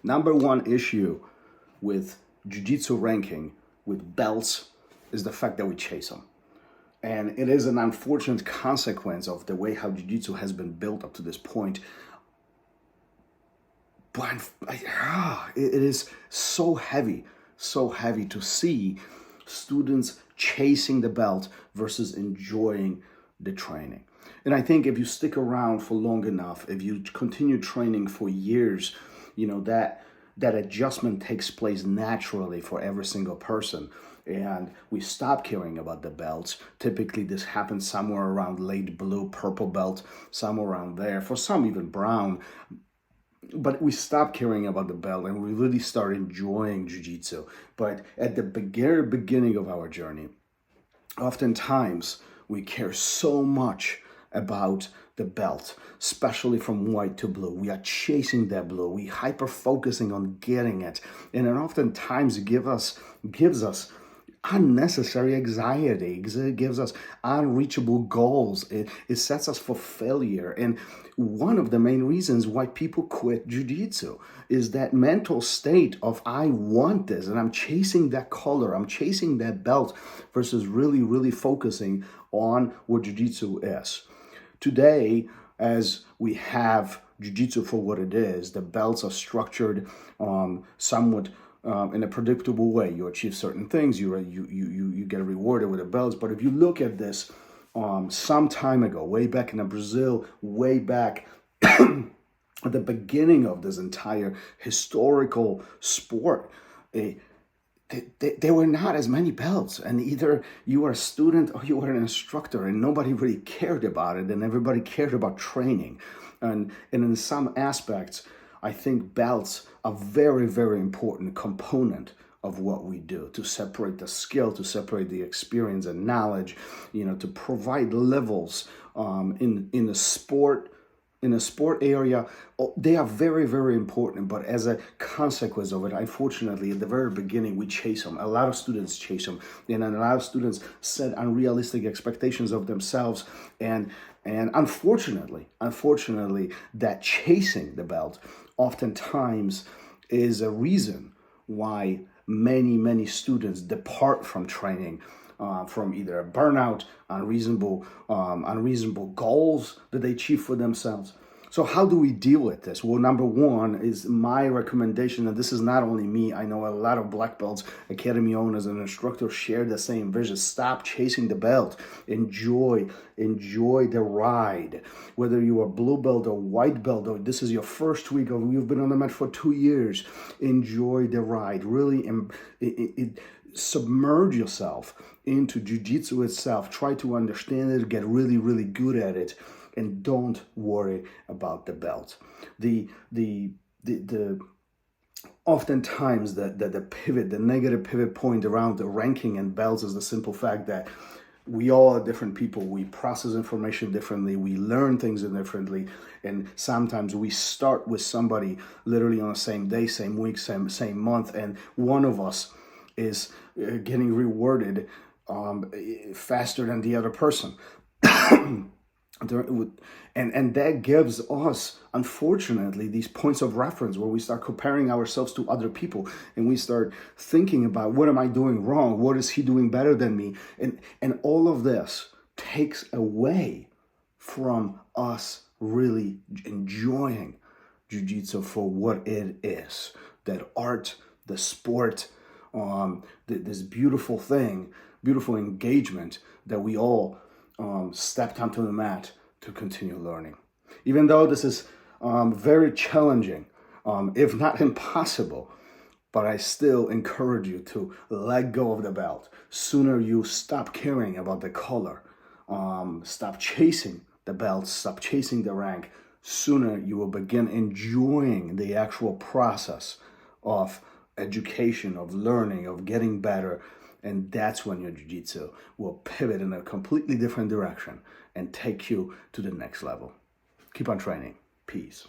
Number one issue with Jiu-Jitsu ranking, with belts, is the fact that we chase them. And it is an unfortunate consequence of the way how Jiu-Jitsu has been built up to this point. But it is so heavy to see students chasing the belt versus enjoying the training. And I think if you stick around for long enough, if you continue training for years, that adjustment takes place naturally for every single person. And we stop caring about the belts. Typically, this happens somewhere around late blue, purple belt, somewhere around there. For some, even brown. But we stop caring about the belt and we really start enjoying Jiu-Jitsu. But at the very beginning of our journey, oftentimes we care so much about the belt, especially from white to blue. We are chasing that blue. We hyper-focusing on getting it. And it oftentimes gives us unnecessary anxiety. It gives us unreachable goals. It sets us for failure. And one of the main reasons why people quit Jiu-Jitsu is that mental state of, I want this and I'm chasing that color, I'm chasing that belt, versus really, really focusing on what Jiu-Jitsu is. Today, as we have Jiu-Jitsu for what it is, the belts are structured somewhat in a predictable way. You achieve certain things, you get rewarded with the belts. But if you look at this some time ago, way back in Brazil, way back at the beginning of this entire historical sport, there were not as many belts, and either you were a student or you were an instructor, and nobody really cared about it, and everybody cared about training. And in some aspects, I think belts are very, very important component of what we do, to separate the skill, to separate the experience and knowledge, to provide levels in the sport. In the sport area, they are very, very important. But as a consequence of it, unfortunately, at the very beginning, we chase them. A lot of students chase them. And a lot of students set unrealistic expectations of themselves. And unfortunately, that chasing the belt oftentimes is a reason why many students depart from training, from either a burnout, unreasonable goals that they achieve for themselves. So how do we deal with this? Well, number one is my recommendation, and this is not only me. I know a lot of black belts, academy owners, and instructors share the same vision. Stop chasing the belt. Enjoy the ride. Whether you are blue belt or white belt, or this is your first week, or you've been on the mat for 2 years, enjoy the ride. Really submerge yourself into Jiu-Jitsu itself. Try to understand it, get really, really good at it, and don't worry about the belt. Oftentimes the pivot, the negative pivot point around the ranking and belts is the simple fact that we all are different people. We process information differently. We learn things differently. And sometimes we start with somebody literally on the same day, same week, same month, and one of us is getting rewarded faster than the other person. And that gives us, unfortunately, these points of reference where we start comparing ourselves to other people, and we start thinking about, what am I doing wrong? What is he doing better than me? And all of this takes away from us really enjoying Jiu-Jitsu for what it is. That art, the sport, this beautiful thing, beautiful engagement that we all stepped onto the mat to continue learning. Even though this is very challenging, if not impossible, but I still encourage you to let go of the belt. Sooner you stop caring about the color, stop chasing the belt, stop chasing the rank, sooner you will begin enjoying the actual process of education, of learning, of getting better. And that's when your Jiu-Jitsu will pivot in a completely different direction and take you to the next level. Keep on training. Peace.